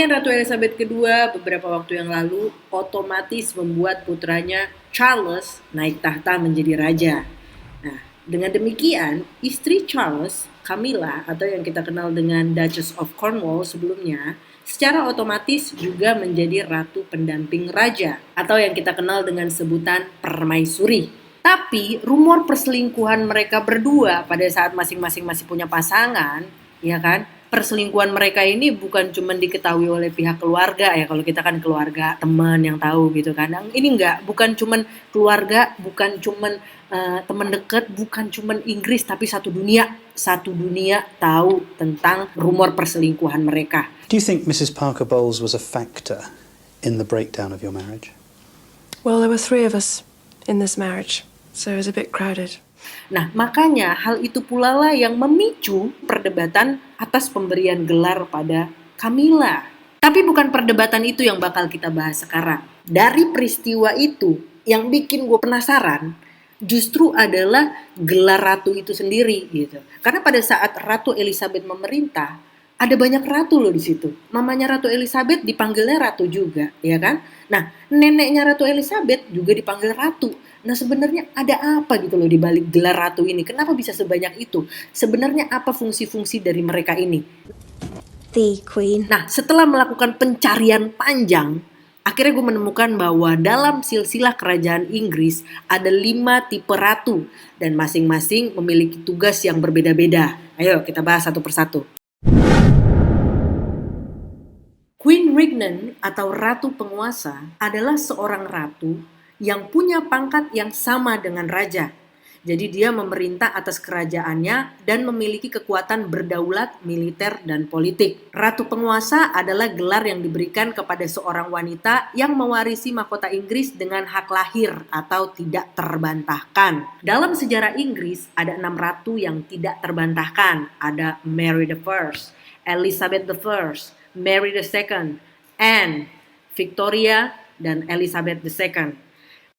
Kematian Ratu Elizabeth II beberapa waktu yang lalu otomatis membuat putranya Charles naik tahta menjadi raja. Nah, dengan demikian, istri Charles, Camilla atau yang kita kenal dengan Duchess of Cornwall sebelumnya, secara otomatis juga menjadi ratu pendamping raja atau yang kita kenal dengan sebutan permaisuri. Tapi rumor perselingkuhan mereka berdua pada saat masing-masing masih punya pasangan, ya kan? Perselingkuhan mereka ini bukan cuma diketahui oleh pihak keluarga ya, kalau kita kan keluarga teman yang tahu gitu kan. Ini enggak, bukan cuma keluarga, bukan cuma teman dekat, bukan cuma Inggris, tapi satu dunia tahu tentang rumor perselingkuhan mereka. Do you think Mrs. Parker Bowles was a factor in the breakdown of your marriage? Well, there were 3 of us in this marriage, so it was a bit crowded. Nah, makanya hal itu pula lah yang memicu perdebatan atas pemberian gelar pada Camilla. Tapi bukan perdebatan itu yang bakal kita bahas sekarang. Dari peristiwa itu, yang bikin gue penasaran justru adalah gelar ratu itu sendiri gitu. Karena pada saat Ratu Elizabeth memerintah, ada banyak ratu loh di situ. Mamanya Ratu Elizabeth dipanggilnya ratu juga, ya kan? Nah, neneknya Ratu Elizabeth juga dipanggil ratu. Nah, sebenarnya ada apa gitu loh di balik gelar ratu ini? Kenapa bisa sebanyak itu? Sebenarnya apa fungsi-fungsi dari mereka ini? The Queen. Nah, setelah melakukan pencarian panjang, akhirnya gue menemukan bahwa dalam silsilah kerajaan Inggris ada 5 tipe ratu dan masing-masing memiliki tugas yang berbeda-beda. Ayo kita bahas satu persatu. Queen Regent atau Ratu Penguasa adalah seorang ratu yang punya pangkat yang sama dengan raja. Jadi dia memerintah atas kerajaannya dan memiliki kekuatan berdaulat, militer, dan politik. Ratu Penguasa adalah gelar yang diberikan kepada seorang wanita yang mewarisi mahkota Inggris dengan hak lahir atau tidak terbantahkan. Dalam sejarah Inggris ada 6 ratu yang tidak terbantahkan. Ada Mary I, Elizabeth I, Mary II, Anne, Victoria, dan Elizabeth II.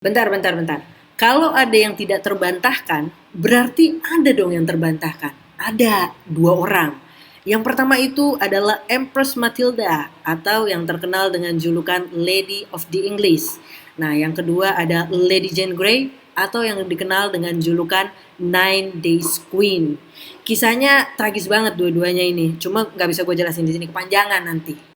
Bentar. Kalau ada yang tidak terbantahkan, berarti ada dong yang terbantahkan. Ada 2 orang. Yang pertama itu adalah Empress Matilda atau yang terkenal dengan julukan Lady of the English. Nah, yang kedua ada Lady Jane Grey atau yang dikenal dengan julukan Nine Days Queen. Kisahnya tragis banget dua-duanya ini. Cuma nggak bisa gue jelasin di sini, kepanjangan nanti.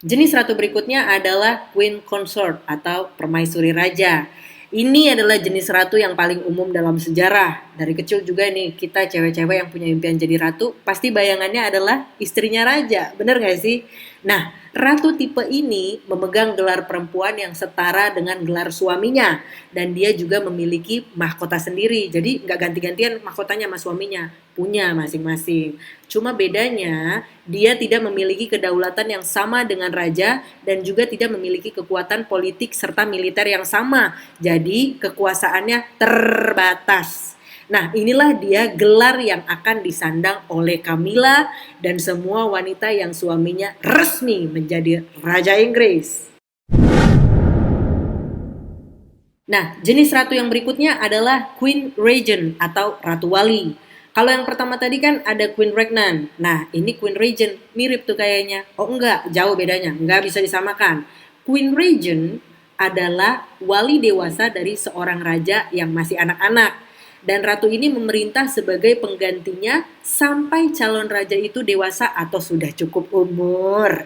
Jenis ratu berikutnya adalah Queen Consort atau permaisuri raja. Ini adalah jenis ratu yang paling umum dalam sejarah. Dari kecil juga nih kita cewek-cewek yang punya impian jadi ratu pasti bayangannya adalah istrinya raja. Bener gak sih? Nah, ratu tipe ini memegang gelar perempuan yang setara dengan gelar suaminya. Dan dia juga memiliki mahkota sendiri. Jadi gak ganti-gantian mahkotanya sama suaminya. Punya masing-masing. Cuma bedanya dia tidak memiliki kedaulatan yang sama dengan raja dan juga tidak memiliki kekuatan politik serta militer yang sama. Jadi kekuasaannya terbatas. Nah, inilah dia gelar yang akan disandang oleh Camilla dan semua wanita yang suaminya resmi menjadi Raja Inggris. Nah, jenis ratu yang berikutnya adalah Queen Regent atau Ratu Wali. Kalau yang pertama tadi kan ada Queen Regent. Nah, ini Queen Regent. Mirip tuh kayaknya. Oh enggak, jauh bedanya. Enggak bisa disamakan. Queen Regent adalah wali dewasa dari seorang raja yang masih anak-anak. Dan ratu ini memerintah sebagai penggantinya sampai calon raja itu dewasa atau sudah cukup umur.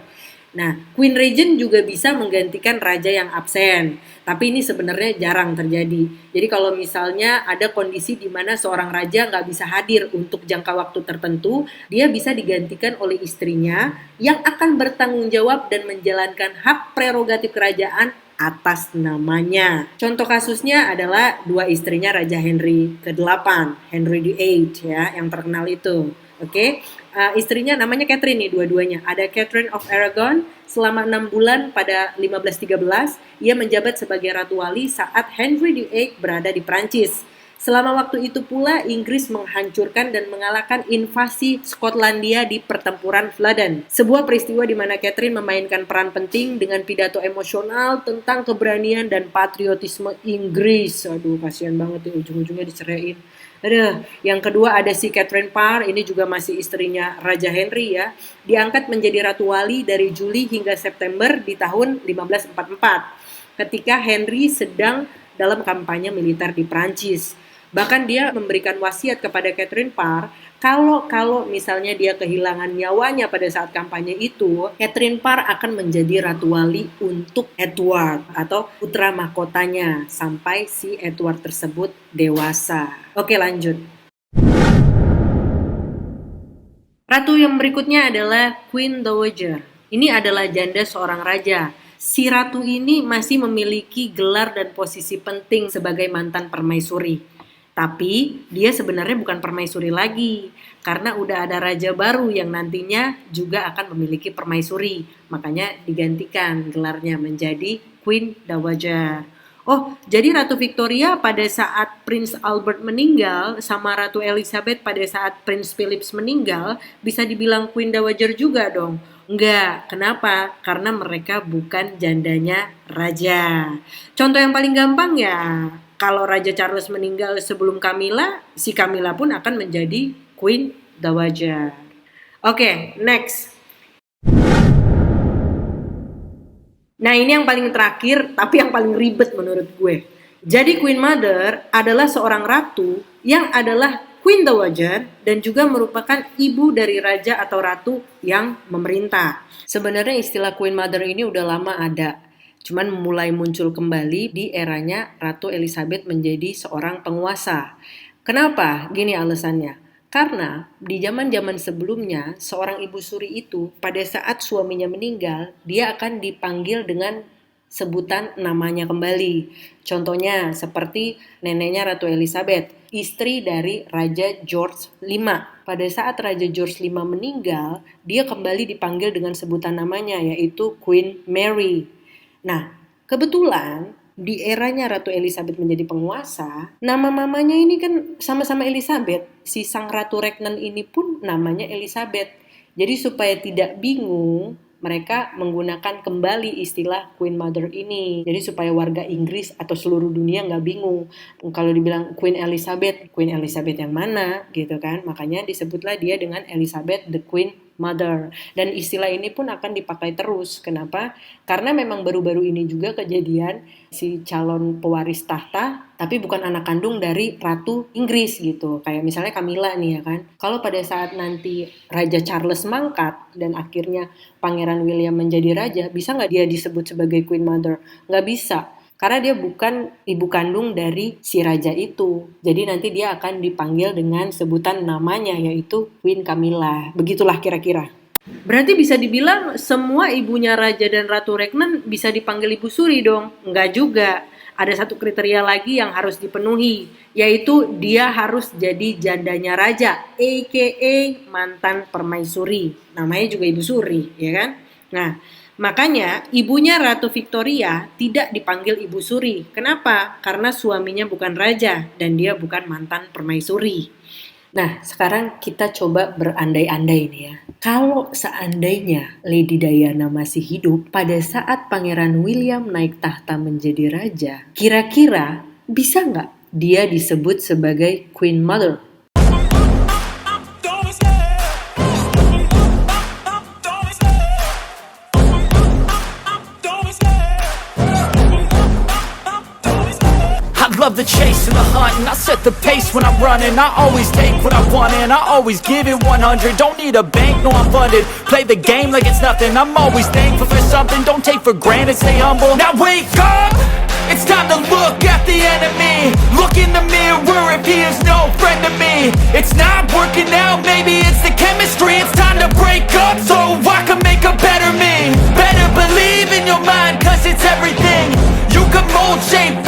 Nah, Queen Regent juga bisa menggantikan raja yang absen. Tapi ini sebenarnya jarang terjadi. Jadi kalau misalnya ada kondisi di mana seorang raja nggak bisa hadir untuk jangka waktu tertentu, dia bisa digantikan oleh istrinya yang akan bertanggung jawab dan menjalankan hak prerogatif kerajaan atas namanya. Contoh kasusnya adalah 2 istrinya Raja Henry ke-8, Henry VIII ya, yang terkenal itu. Oke, istrinya namanya Catherine nih dua-duanya. Ada Catherine of Aragon selama 6 bulan pada 1513. Ia menjabat sebagai Ratu Wali saat Henry VIII berada di Prancis. Selama waktu itu pula Inggris menghancurkan dan mengalahkan invasi Skotlandia di pertempuran Flodden. Sebuah peristiwa di mana Catherine memainkan peran penting dengan pidato emosional tentang keberanian dan patriotisme Inggris. Aduh, kasihan banget ya ujung-ujungnya diceraiin. Aduh, yang kedua ada si Catherine Parr, ini juga masih istrinya Raja Henry ya. Diangkat menjadi Ratu Wali dari Juli hingga September di tahun 1544. Ketika Henry sedang dalam kampanye militer di Prancis. Bahkan dia memberikan wasiat kepada Catherine Parr, kalau misalnya dia kehilangan nyawanya pada saat kampanye itu, Catherine Parr akan menjadi Ratu Wali untuk Edward atau putra mahkotanya sampai si Edward tersebut dewasa. Oke, lanjut. Ratu yang berikutnya adalah Queen Dowager. Ini adalah janda seorang raja. Si ratu ini masih memiliki gelar dan posisi penting sebagai mantan permaisuri. Tapi dia sebenarnya bukan permaisuri lagi, karena udah ada raja baru yang nantinya juga akan memiliki permaisuri. Makanya digantikan gelarnya menjadi Queen Dowager. Oh, jadi Ratu Victoria pada saat Prince Albert meninggal sama Ratu Elizabeth pada saat Prince Philip meninggal bisa dibilang Queen Dowager juga dong? Enggak, kenapa? Karena mereka bukan jandanya raja. Contoh yang paling gampang ya, kalau Raja Charles meninggal sebelum Camilla, si Camilla pun akan menjadi Queen Dowager. Oke, next. Nah, ini yang paling terakhir, tapi yang paling ribet menurut gue. Jadi Queen Mother adalah seorang ratu yang adalah Queen Dowager dan juga merupakan ibu dari raja atau ratu yang memerintah. Sebenarnya istilah Queen Mother ini udah lama ada. Cuman mulai muncul kembali di eranya Ratu Elizabeth menjadi seorang penguasa. Kenapa? Gini alasannya. Karena di zaman-zaman sebelumnya, seorang ibu suri itu pada saat suaminya meninggal, dia akan dipanggil dengan sebutan namanya kembali. Contohnya seperti neneknya Ratu Elizabeth, istri dari Raja George V. Pada saat Raja George V meninggal, dia kembali dipanggil dengan sebutan namanya, yaitu Queen Mary. Nah, kebetulan di eranya Ratu Elizabeth menjadi penguasa, nama mamanya ini kan sama-sama Elizabeth. Si sang Ratu Regnan ini pun namanya Elizabeth. Jadi supaya tidak bingung, mereka menggunakan kembali istilah Queen Mother ini. Jadi supaya warga Inggris atau seluruh dunia nggak bingung. Kalau dibilang Queen Elizabeth yang mana gitu kan. Makanya disebutlah dia dengan Elizabeth the Queen Mother. Dan istilah ini pun akan dipakai terus. Kenapa? Karena memang baru-baru ini juga kejadian si calon pewaris tahta tapi bukan anak kandung dari Ratu Inggris gitu. Kayak misalnya Camilla nih ya kan. Kalau pada saat nanti Raja Charles mangkat dan akhirnya Pangeran William menjadi raja, bisa nggak dia disebut sebagai Queen Mother? Nggak bisa. Karena dia bukan ibu kandung dari si raja itu. Jadi nanti dia akan dipanggil dengan sebutan namanya yaitu Queen Camilla. Begitulah kira-kira. Berarti bisa dibilang semua ibunya raja dan Ratu Regnan bisa dipanggil ibu suri dong? Enggak juga. Ada satu kriteria lagi yang harus dipenuhi, yaitu dia harus jadi jandanya raja, aka mantan permaisuri. Namanya juga ibu suri, ya kan? Nah, makanya ibunya Ratu Victoria tidak dipanggil ibu suri. Kenapa? Karena suaminya bukan raja dan dia bukan mantan permaisuri. Nah, sekarang kita coba berandai-andai nih ya. Kalau seandainya Lady Diana masih hidup pada saat Pangeran William naik tahta menjadi raja, kira-kira bisa nggak dia disebut sebagai Queen Mother? Love the chase and the hunt, and I set the pace when I'm running. I always take what I want and I always give it 100. Don't need a bank, no I'm funded. Play the game like it's nothing. I'm always thankful for something. Don't take for granted, stay humble. Now wake up! It's time to look at the enemy. Look in the mirror if he is no friend to me. It's not working out, maybe it's the chemistry. It's time to break up so I can make a better me. Better believe in your mind, cause it's everything. You can mold, shape,